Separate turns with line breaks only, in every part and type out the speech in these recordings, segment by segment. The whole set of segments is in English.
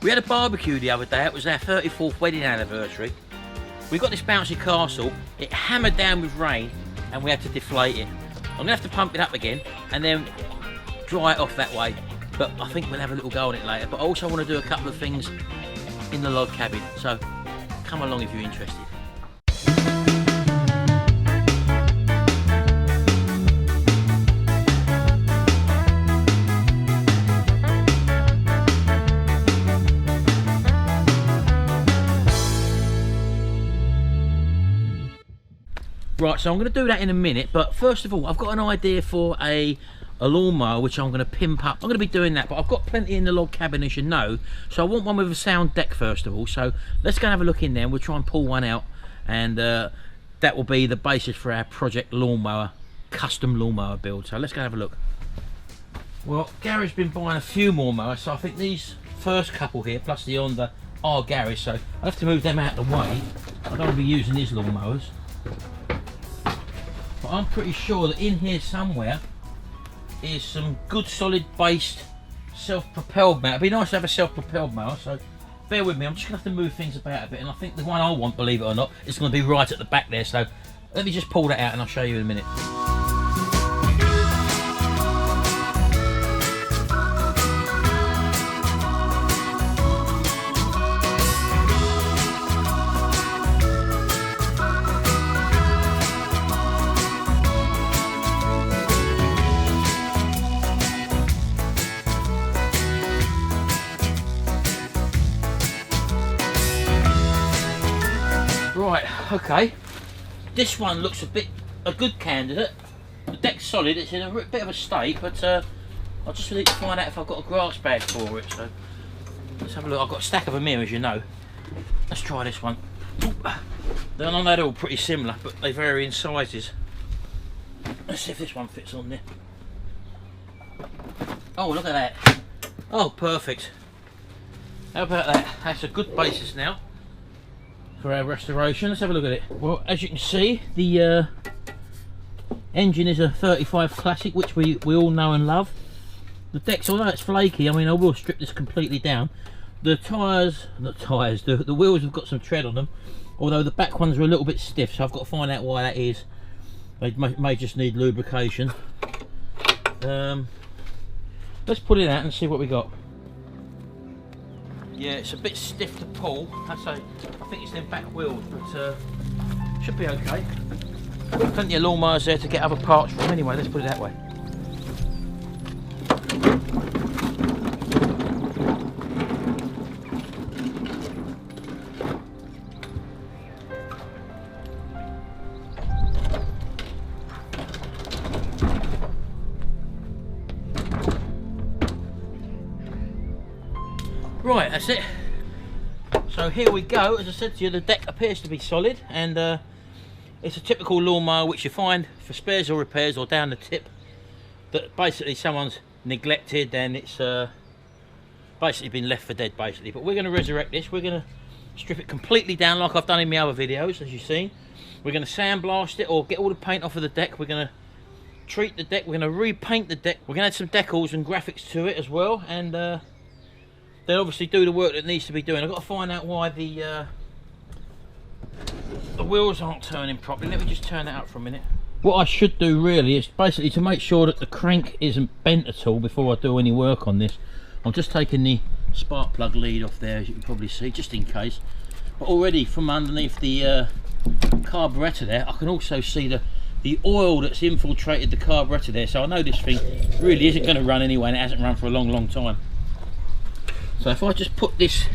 We had a barbecue the other day. It was our 34th wedding anniversary. We got this bouncy castle. It hammered down with rain and we had to deflate it. I'm gonna have to pump it up again and then dry it off that way. But I think we'll have a little go on it later. But I also want to do a couple of things in the log cabin. So come along if you're interested. Right, so I'm going to do that in a minute, but first of all, I've got an idea for a lawnmower which I'm going to pimp up. I'm going to be doing that, but I've got plenty in the log cabin, as you know, so I want one with a sound deck first of all. So let's go and have a look in there and we'll try and pull one out, and that will be the basis for our project lawnmower, custom lawnmower build. So let's go and have a look. Well, Gary's been buying a few more mowers, so I think these first couple here, plus the Honda, are Gary's, so I'll have to move them out of the way. I don't want to be using these lawnmowers. But I'm pretty sure that in here somewhere is some good solid based self-propelled mower. It'd be nice to have a self-propelled mower, so bear with me. I'm just going to have to move things about a bit, and I think the one I want, believe it or not, is going to be right at the back there. So let me just pull that out and I'll show you in a minute. Right, okay, this one looks a good candidate. The deck's solid, it's in a bit of a state, but I just need to find out if I've got a grass bag for it. So let's have a look. I've got a stack of them here, as you know. Let's try this one. Then I know they're all pretty similar, but they vary in sizes. Let's see if this one fits on there. Oh, look at that. Oh, perfect. How about that? That's a good basis now for our restoration. Let's have a look at it. Well, as you can see, the engine is a 35 Classic, which we all know and love. The deck's, although it's flaky, I mean, I will strip this completely down. The tyres, the wheels have got some tread on them, although the back ones are a little bit stiff, so I've got to find out why that is. They may just need lubrication. Let's put it out and see what we got. Yeah, it's a bit stiff to pull. I think it's them back wheels, but should be okay. Plenty of lawnmowers there to get other parts from anyway, let's put it that way. Right, that's it. So here we go. As I said to you, the deck appears to be solid, and it's a typical lawnmower which you find for spares or repairs or down the tip that basically someone's neglected and it's basically been left for dead basically. But we're going to resurrect this. We're going to strip it completely down like I've done in my other videos, as you've seen. We're going to sandblast it or get all the paint off of the deck. We're going to treat the deck. We're going to repaint the deck. We're going to add some decals and graphics to it as well, and then obviously do the work that needs to be doing. I've got to find out why the wheels aren't turning properly. Let me just turn that up for a minute. What I should do really is basically to make sure that the crank isn't bent at all before I do any work on this. I'm just taking the spark plug lead off there, as you can probably see, just in case. But already from underneath the carburettor there, I can also see the oil that's infiltrated the carburettor there. So I know this thing really isn't going to run anyway, and it hasn't run for a long time. So if I just put this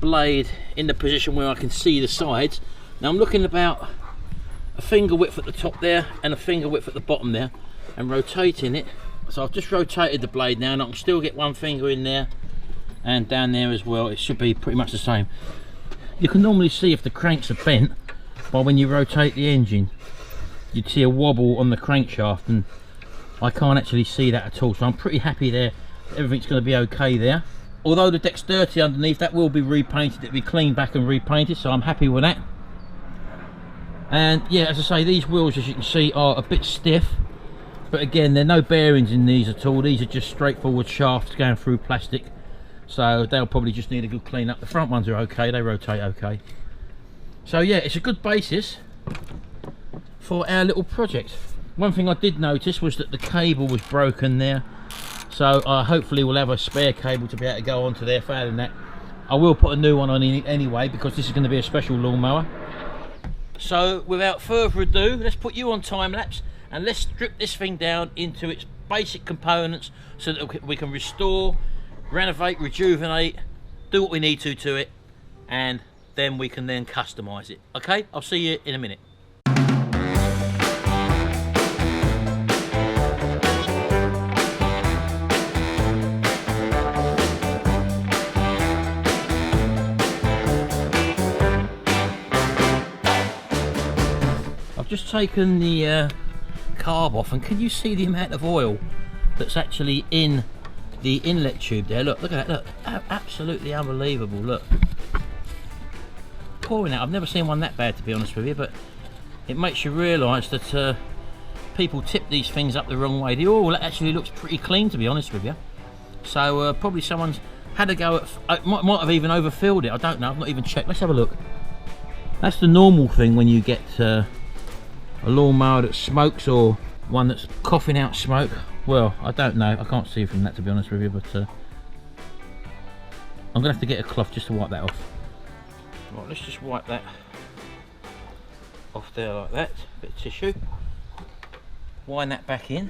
blade in the position where I can see the sides, now I'm looking about a finger width at the top there and a finger width at the bottom there, and rotating it. So I've just rotated the blade now, and I can still get one finger in there and down there as well. It should be pretty much the same. You can normally see if the cranks are bent by when you rotate the engine. You'd see a wobble on the crankshaft, and I can't actually see that at all, so I'm pretty happy there. Everything's going to be okay there. Although the deck's dirty underneath, that will be repainted. It'll be cleaned back and repainted, so I'm happy with that. And yeah, as I say, these wheels, as you can see, are a bit stiff, but again, there are no bearings in these at all. These are just straightforward shafts going through plastic, so they'll probably just need a good clean up. The front ones are okay, they rotate okay. So yeah, it's a good basis for our little project. One thing I did notice was that the cable was broken there, so hopefully we'll have a spare cable to be able to go onto there. Failing that, I will put a new one on anyway, because this is going to be a special lawnmower. So without further ado, let's put you on time lapse and let's strip this thing down into its basic components so that we can restore, renovate, rejuvenate, do what we need to it, and then we can then customize it. Okay, I'll see you in a minute. I've just taken the carb off, and can you see the amount of oil that's actually in the inlet tube there? Look at that, look, absolutely unbelievable. Look, pouring out. I've never seen one that bad, to be honest with you, but it makes you realise that people tip these things up the wrong way. The oil actually looks pretty clean, to be honest with you. So probably someone's had a go at, might have even overfilled it, I don't know, I've not even checked. Let's have a look. That's the normal thing when you get a lawnmower that smokes, or one that's coughing out smoke. Well, I don't know, I can't see from that, to be honest with you, but I'm gonna have to get a cloth just to wipe that off. Right, let's just wipe that off there like that. Bit of tissue, wind that back in,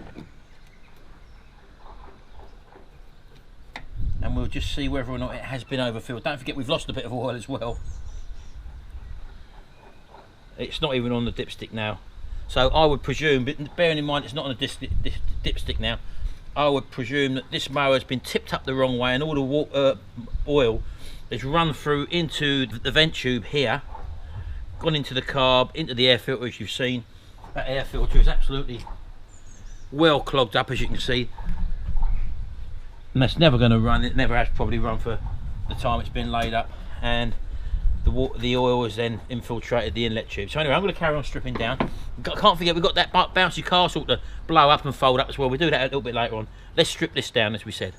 and we'll just see whether or not it has been overfilled. Don't forget we've lost a bit of oil as well. It's not even on the dipstick now. So I would presume, but bearing in mind it's not on a dipstick now, I would presume that this mower has been tipped up the wrong way and all the oil has run through into the vent tube here, gone into the carb, into the air filter, as you've seen. That air filter is absolutely well clogged up, as you can see. And that's never going to run, it never has probably run for the time it's been laid up. And the oil has then infiltrated the inlet tube. So anyway, I'm going to carry on stripping down. Can't forget we've got that bouncy castle to blow up and fold up as well. We'll do that a little bit later on. Let's strip this down, as we said.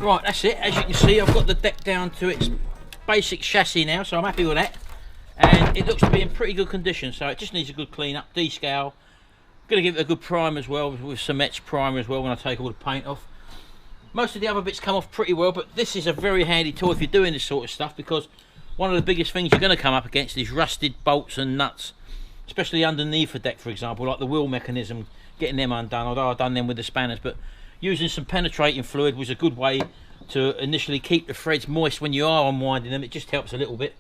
Right, that's it. As you can see, I've got the deck down to its basic chassis now, so I'm happy with that. And it looks to be in pretty good condition, so it just needs a good clean up, descale. Going to give it a good prime as well, with some etch primer as well when I take all the paint off. Most of the other bits come off pretty well, but this is a very handy tool if you're doing this sort of stuff, because one of the biggest things you're going to come up against is rusted bolts and nuts, especially underneath a deck, for example, like the wheel mechanism, getting them undone, although I've done them with the spanners. But using some penetrating fluid was a good way to initially keep the threads moist when you are unwinding them. It just helps a little bit.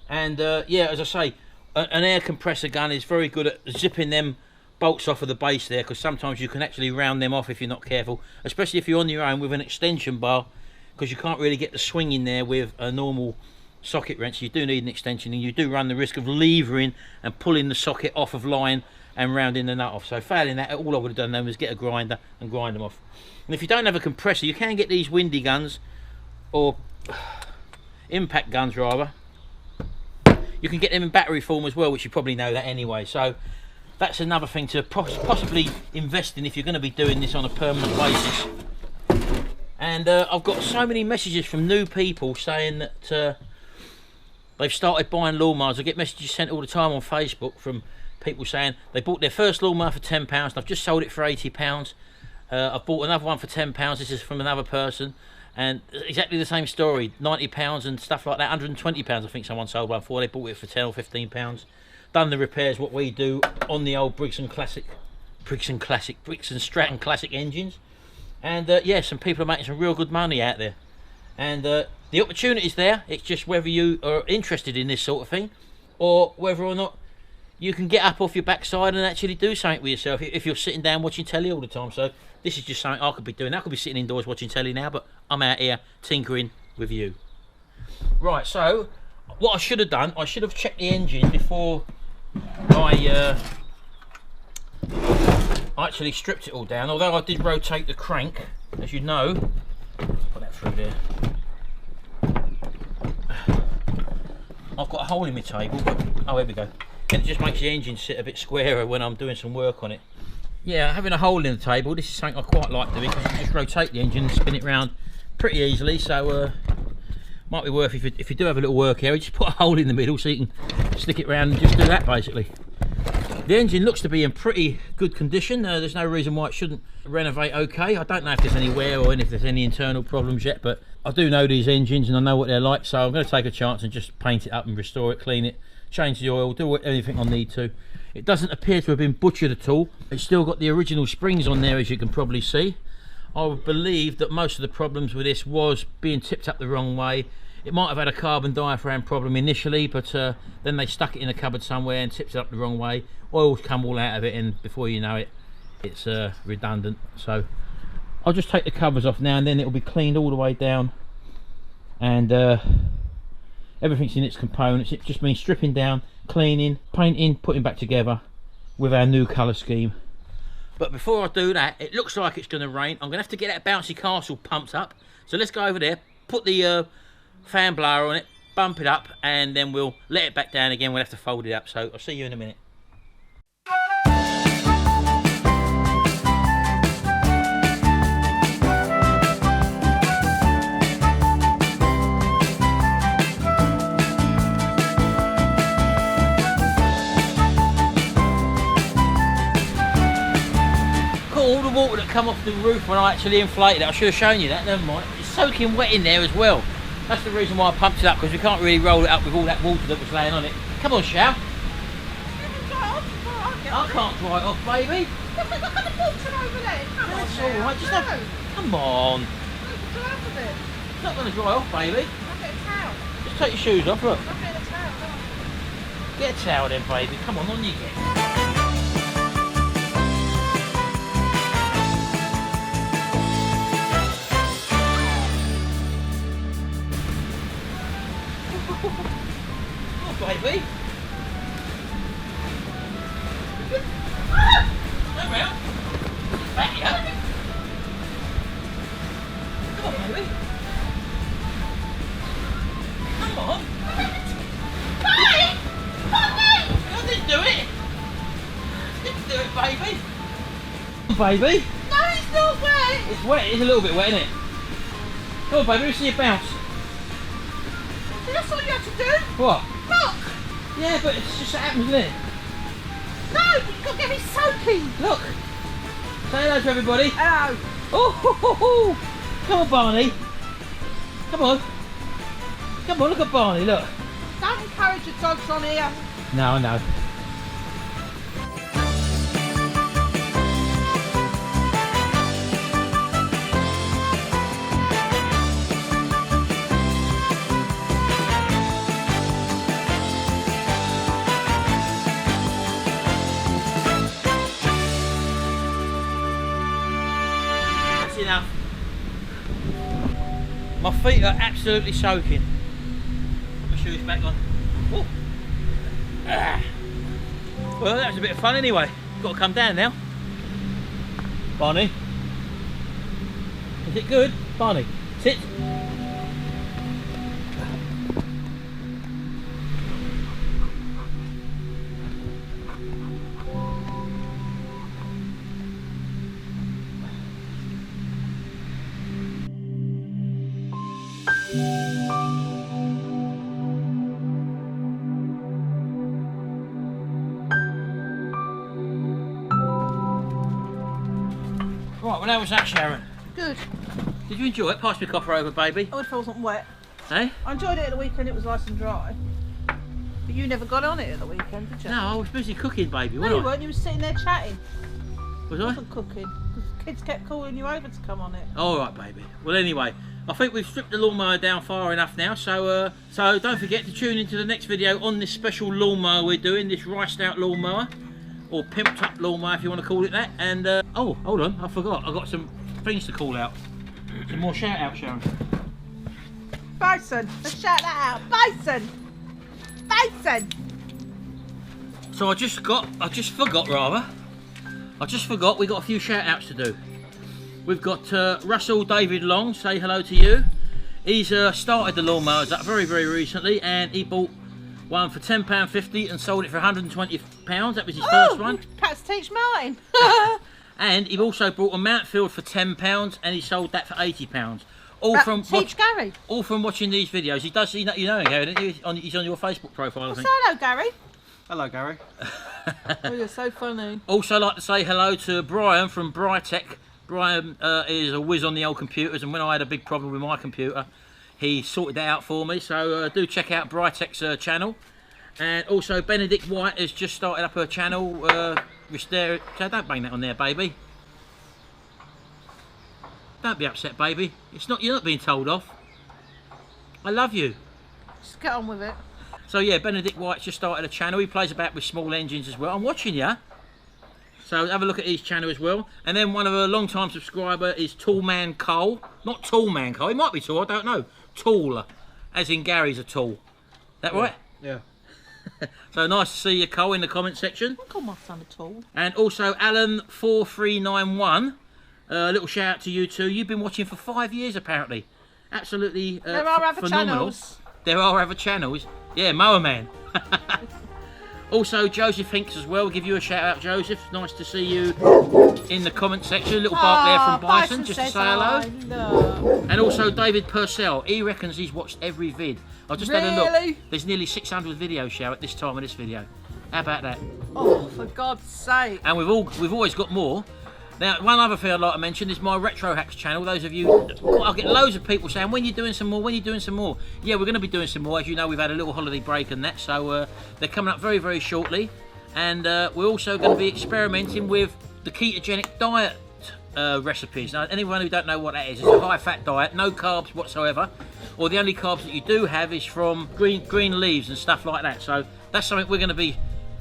And yeah, as I say, an air compressor gun is very good at zipping them bolts off of the base there, because sometimes you can actually round them off if you're not careful, especially if you're on your own with an extension bar, because you can't really get the swing in there with a normal socket wrench. You do need an extension, and you do run the risk of levering and pulling the socket off of line and rounding the nut off. So failing that, all I would have done then was get a grinder and grind them off. And if you don't have a compressor, you can get these windy guns, or impact guns rather. You can get them in battery form as well, which you probably know that anyway. So that's another thing to possibly invest in if you're going to be doing this on a permanent basis. And I've got so many messages from new people saying that they've started buying lawnmowers. I get messages sent all the time on Facebook from people saying they bought their first lawnmower for £10 and I've just sold it for £80. I've bought another one for £10. This is from another person, and exactly the same story. £90 and stuff like that. £120 I think someone sold one for. They bought it for £10 or £15. Done the repairs what we do on the old Briggs and Stratton classic engines, and yeah, some people are making some real good money out there, and the opportunity's there. It's just whether you are interested in this sort of thing, or whether or not you can get up off your backside and actually do something with yourself if you're sitting down watching telly all the time. So this is just something I could be doing. I could be sitting indoors watching telly now, but I'm out here tinkering with you. Right, so what I should have done, I should have checked the engine before I actually stripped it all down, although I did rotate the crank, as you know. Put that through there. I've got a hole in my table, but oh, here we go. And it just makes the engine sit a bit squarer when I'm doing some work on it. Yeah, having a hole in the table, this is something I quite like doing, because you just rotate the engine and spin it round pretty easily. So might be worth, if you do have a little work area, just put a hole in the middle so you can stick it round and just do that basically. The engine looks to be in pretty good condition. There's no reason why it shouldn't renovate okay. I don't know if there's any wear or if there's any internal problems yet, but I do know these engines and I know what they're like, so I'm going to take a chance and just paint it up and restore it, clean it, change the oil, do anything I need to. It doesn't appear to have been butchered at all. It's still got the original springs on there, as you can probably see. I would believe that most of the problems with this was being tipped up the wrong way. It might have had a carbon diaphragm problem initially, but then they stuck it in a cupboard somewhere and tipped it up the wrong way. Oil's come all out of it, and before you know it, it's redundant. So I'll just take the covers off now, and then it'll be cleaned all the way down, and everything's in its components. It just means stripping down, cleaning, painting, putting back together with our new colour scheme. But before I do that, it looks like it's going to rain. I'm going to have to get that Bouncy castle pumped up. So let's go over there, put the fan blower on it, bump it up, and then we'll let it back down again. We'll have to fold it up. So I'll see you in a minute. All the water that come off the roof when I actually inflated it, I should have shown you that, never mind. It's soaking wet in there as well. That's the reason why I pumped it up, because we can't really roll it up with all that water that was laying on it. Come on, Shao. I can't dry it off, baby.
Look at the water over there. Come on,
That's alright, just have, come on. It's not going to dry off, baby.
I'll get a towel.
Just take your shoes off, look.
I'll get a towel, come on.
Get a towel then, baby. Come on you get. Baby. Come round. Back you up. Come on, baby. Come on.
Hey!
I didn't do it. Didn't do it, baby. Baby.
No, it's not wet.
It's wet. It's a little bit wet, isn't it? Come on, baby. Let's see you bounce.
That's all you have to do.
What?
Look.
Yeah, but it's just what happens, isn't it?
No, you've got to get me soaking.
Look. Say hello to everybody.
Hello.
Oh, ho, ho, ho. Come on, Barney. Come on. Come on, look at Barney, look.
Don't encourage the dogs on here.
No, I know. Enough. My feet are absolutely soaking. Put my shoes back on. Oh. Ah. Well, that was a bit of fun anyway. Got to come down now. Barney. Is it good? Barney, sit. Right, well how was that, Sharon?
Good.
Did you enjoy it? Pass me copper over, baby.
I would if it wasn't wet.
Hey?
I enjoyed it at the weekend, it was nice and dry. But you never got on it at the weekend, did you?
No, I was busy cooking, baby,
No,
wasn't
you weren't, you were sitting there chatting.
Was
I
I?
wasn't cooking. Because kids kept calling you over to come on it.
Alright, baby. Well, anyway, I think we've stripped the lawnmower down far enough now, so don't forget to tune into the next video on this special lawnmower we're doing, this riced out lawnmower, or pimped up lawnmower if you want to call it that. And, oh, hold on, I forgot. I've got some things to call out. Some more shout out, Sharon.
Bison! Let's shout that out! Bison! Bison!
So I just forgot we got a few shout outs to do. We've got Russell David Long, say hello to you. He's started the lawnmowers up very, very recently, and he bought one for £10.50 and sold it for £120. That was his first one.
Perhaps teach mine.
And he also bought a Mountfield for £10 and he sold that for £80.
Teach Gary.
All from watching these videos. He does, you know him, Gary, don't you? He's on your Facebook profile, I think.
Hello, Gary.
Hello, Gary.
Oh, you're so funny.
Also like to say hello to Brian from Brytech. Brian is a whiz on the old computers, and when I had a big problem with my computer, he sorted that out for me. So do check out Brytech's channel. And also Benedict White has just started up her channel. So don't bang that on there, baby. Don't be upset, baby. You're not being told off. I love you.
Just get on with it.
So yeah, Benedict White's just started a channel. He plays about with small engines as well. I'm watching you. So have a look at his channel as well. And then one of a long-time subscriber is Toolman Cole. Not Toolman Cole. He might be tall. I don't know. Tall, as in Gary's a tool. That right?
Yeah.
So nice to see you, Cole, in the comment section.
I call my son a tool.
And also Alan4391. A little shout out to you too. You've been watching for 5 years apparently. Absolutely
There are other
phenomenal.
channels.
There are other channels. Yeah, Mower Man. Also Joseph Hinks as well. We'll give you a shout out, Joseph. Nice to see you in the comment section. A little bark there from Bison just to say hello. And also David Purcell. He reckons he's watched every vid. I've just had a look. There's nearly 600 videos, Show, at this time of this video. How about that?
Oh, for God's sake.
And we've always got more. Now, one other thing I'd like to mention is my Retro Hacks channel. Those of you, I get loads of people saying, when are you doing some more, when are you doing some more? Yeah, we're going to be doing some more. As you know, we've had a little holiday break and that, so they're coming up very, very shortly. And we're also going to be experimenting with the ketogenic diet recipes. Now, anyone who don't know what that is, it's a high-fat diet, no carbs whatsoever. Or the only carbs that you do have is from green leaves and stuff like that. So that's something we're going to be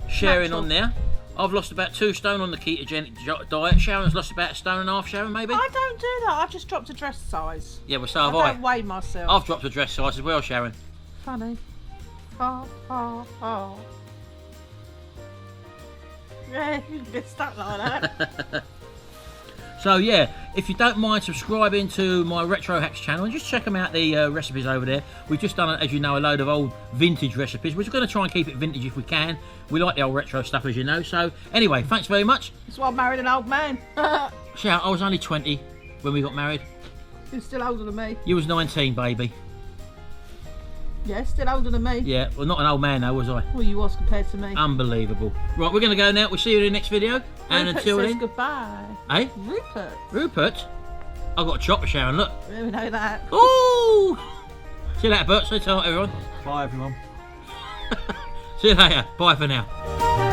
sharing on there. I've lost about 2 stone on the ketogenic diet. Sharon's lost about 1.5 stone, Sharon, maybe?
I don't do that. I've just dropped a dress size.
Yeah, well, so have
I don't weigh myself.
I've dropped a dress size as well, Sharon.
Funny. Oh, oh, oh. Yeah, you can get stuck like that.
So yeah, if you don't mind subscribing to my Retro Hacks channel and just check them out, the recipes over there. We've just done, as you know, a load of old vintage recipes. We're just going to try and keep it vintage if we can. We like the old retro stuff, as you know. So anyway, thanks very much.
That's why I married an old man.
Shout, I was only 20 when we got married.
You're still older than me.
You was 19, baby.
Yeah, still older than me.
Yeah, well, not an old man though, was I?
Well, you was compared to me.
Unbelievable. Right, we're going to go now. We'll see you in the next video. And
Rupert
until
says
then,
goodbye.
eh?
Rupert.
Rupert? I've got a chopper, Sharon, look.
Yeah, we know that.
Ooh! See you later, Bert. Say hello, everyone.
Bye, everyone.
See you later. Bye for now.